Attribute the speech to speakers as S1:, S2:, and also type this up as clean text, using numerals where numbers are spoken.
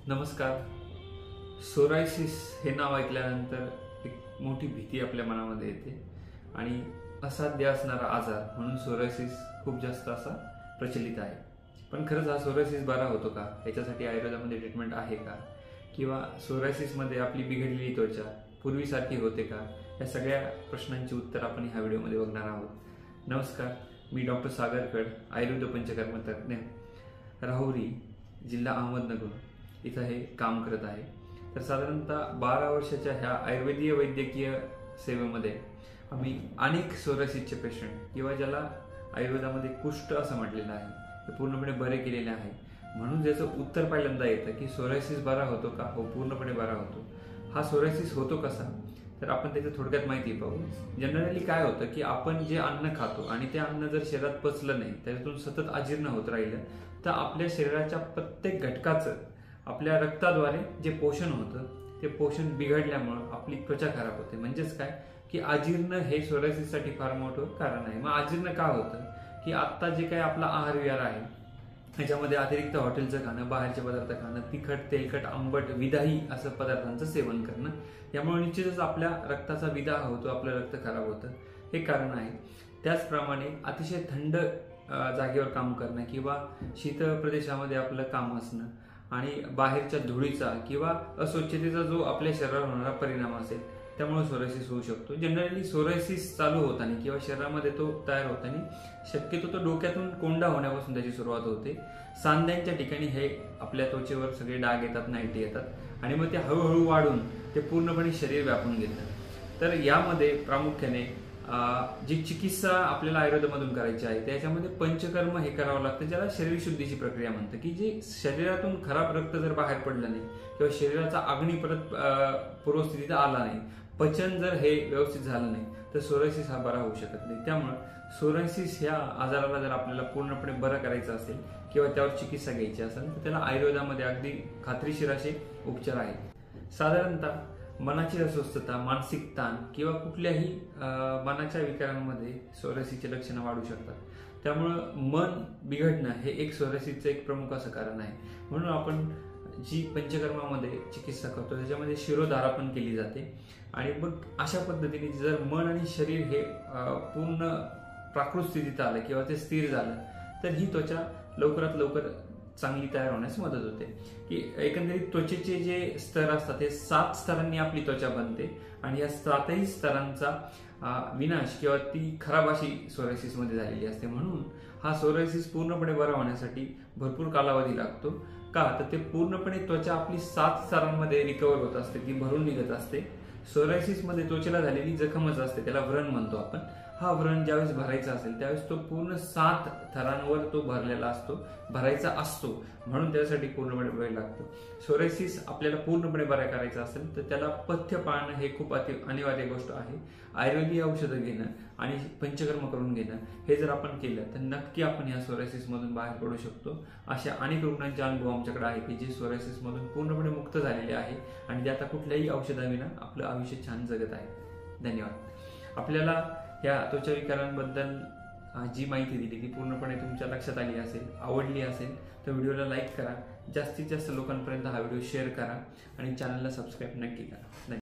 S1: नमस्कार. सोरायसिस हे नाव ऐकल्यानंतर एक मोठी भीती आपल्या मनामध्ये येते आणि असाध्य असणारा आजार म्हणून सोरायसिस खूप जास्त असा प्रचलित आहे. पण खरंच हा सोरायसिस बरा होतो का? याच्यासाठी आयुर्वेदामध्ये ट्रीटमेंट आहे का? किंवा सोरायसिसमध्ये आपली बिघडलेली त्वचा पूर्वीसारखी होते का? या सगळ्या प्रश्नांची उत्तर आपण ह्या व्हिडिओमध्ये बघणार आहोत. नमस्कार, मी डॉक्टर सागर कड, आयुर्वेद पंचकर्म तज्ञ, राहुरी, जिल्हा अहमदनगर इथं हे काम करत आहे. तर साधारणतः 12 वर्षाच्या ह्या आयुर्वेदीय वैद्यकीय सेवेमध्ये आम्ही अनेक सोरायसिसचे पेशंट किंवा ज्याला आयुर्वेदामध्ये कुष्ठ असं म्हटलेलं आहे ते पूर्णपणे बरे केलेले आहे. म्हणून ज्याचं उत्तर पहिल्यांदा येतं की सोरायसिस बरा होतो का? हो, पूर्णपणे बरा होतो. हा सोरायसिस होतो कसा? तर आपण त्याची थोडक्यात माहिती पाहू. जनरली काय होतं की आपण जे अन्न खातो आणि ते अन्न जर शरीरात पचलं नाही, त्याच्यातून सतत अजीर्ण होत राहिलं तर आपल्या शरीराच्या प्रत्येक घटकाचं आपल्या रक्ताद्वारे जे पोषण होतं ते पोषण बिघडल्यामुळं आपली त्वचा खराब होते. म्हणजेच काय की अजीर्ण हे सोरायसिससाठी फार मोठं कारण आहे. मग अजीर्ण का होतं की आत्ता जे काही आपला आहार विहार आहे ह्याच्यामध्ये अतिरिक्त हॉटेलचं खाणं, बाहेरचे पदार्थ खाणं, तिखट, तेलकट, आंबट, विदाही असं पदार्थांचं सेवन करणं, यामुळे निश्चितच आपल्या रक्ताचा विदाह होतो, आपलं रक्त खराब होतं, हे कारण आहे. त्याचप्रमाणे अतिशय थंड जागेवर काम करणं किंवा शीतळ प्रदेशामध्ये आपलं काम असणं आणि बाहेरच्या धुळीचा किंवा अस्वच्छतेचा जो आपल्या शरीरावर होणारा परिणाम असेल त्यामुळे सोरायसिस होऊ शकतो. जनरली सोरायसिस चालू होताना किंवा शरीरामध्ये तो तयार होताना शक्यतो तो डोक्यातून कोंडा होण्यापासून त्याची सुरुवात होते. सांध्यांच्या ठिकाणी हे आपल्या त्वचेवर सगळे डाग येतात, नाईटी येतात आणि मग ते हळूहळू वाढून ते पूर्णपणे शरीर व्यापून घेतात. तर यामध्ये प्रामुख्याने जी चिकित्सा आपल्याला आयुर्वेदामधून करायची आहे त्याच्यामध्ये पंचकर्म हे करावं लागतं, ज्याला शरीर शुद्धीची प्रक्रिया म्हणतं. की जे शरीरातून खराब रक्त जर बाहेर पडलं नाही किंवा शरीराचा अग्नी परत पूर्वस्थितीत आला नाही, पचन जर हे व्यवस्थित झालं नाही तर सोरायसिस हा बरा होऊ शकत नाही. त्यामुळे सोरायसिस ह्या आजाराला जर आपल्याला पूर्णपणे बरं करायचं असेल किंवा त्यावर चिकित्सा घ्यायची असेल तर त्याला आयुर्वेदामध्ये अगदी खात्रीशीर असे उपचार आहेत. साधारणतः मनाची अस्वस्थता, मानसिक ताण किंवा कुठल्याही मनाच्या विकारांमध्ये सोरायसिसची लक्षणं वाढू शकतात. त्यामुळं मन बिघडणं हे एक सोरायसिसचं एक प्रमुख असं कारण आहे. म्हणून आपण जी पंचकर्मामध्ये चिकित्सा करतो त्याच्यामध्ये शिरोधारा पण केली जाते आणि मग अशा पद्धतीने जर मन आणि शरीर हे पूर्ण प्राकृत स्थितीत आलं किंवा ते स्थिर झालं तर ही त्वचा लवकरात लवकर चांगली तयार होण्यास मदत होते. की एकंदरीत त्वचेचे जे स्तर असतात हे 7 स्तरांनी आपली त्वचा बनते आणि या 7ही स्तरांचा विनाश किंवा ती खराब अशी सोरायसिस मध्ये झालेली असते. म्हणून हा सोरायसिस पूर्णपणे बरा होण्यासाठी भरपूर कालावधी लागतो. का तर ते पूर्णपणे त्वचा आपली 7 स्तरांमध्ये रिकवर होत असते, ती भरून निघत असते. सोरायसिस मध्ये त्वचेला झालेली जखमच असते, त्याला व्रण म्हणतो आपण. हा व्रण ज्यावेळेस भरायचा असेल त्यावेळेस तो पूर्ण 7 थरांवर तो भरलेला असतो, भरायचा असतो, म्हणून त्यासाठी पूर्णपणे वेळ लागतो. सोरायसिस आपल्याला पूर्णपणे बरा करायचा असेल तर त्याला पथ्य पाळणं हे खूप अनिवार्य गोष्ट आहे. आयुर्वेदीय औषधं घेणं आणि पंचकर्म करून घेणं हे जर आपण केलं तर नक्की आपण या सोरायसिस मधून बाहेर पडू शकतो. अशा अनेक रुग्णांचे अनुभव आमच्याकडे आहे की जे सोरायसिस मधून पूर्णपणे मुक्त झालेले आहे आणि ते आता कुठल्याही औषधाविना आपलं आयुष्य छान जगत आहे. धन्यवाद. आपल्याला या त्वचा विकारांबद्दल जी माहिती दिली ती पूर्णपणे तुमच्या लक्षात आली असेल, आवडली असेल तर व्हिडिओला लाईक करा, जास्तीत जास्त लोकांपर्यंत हा व्हिडिओ शेअर करा आणि चॅनलला सबस्क्राईब नक्की करा.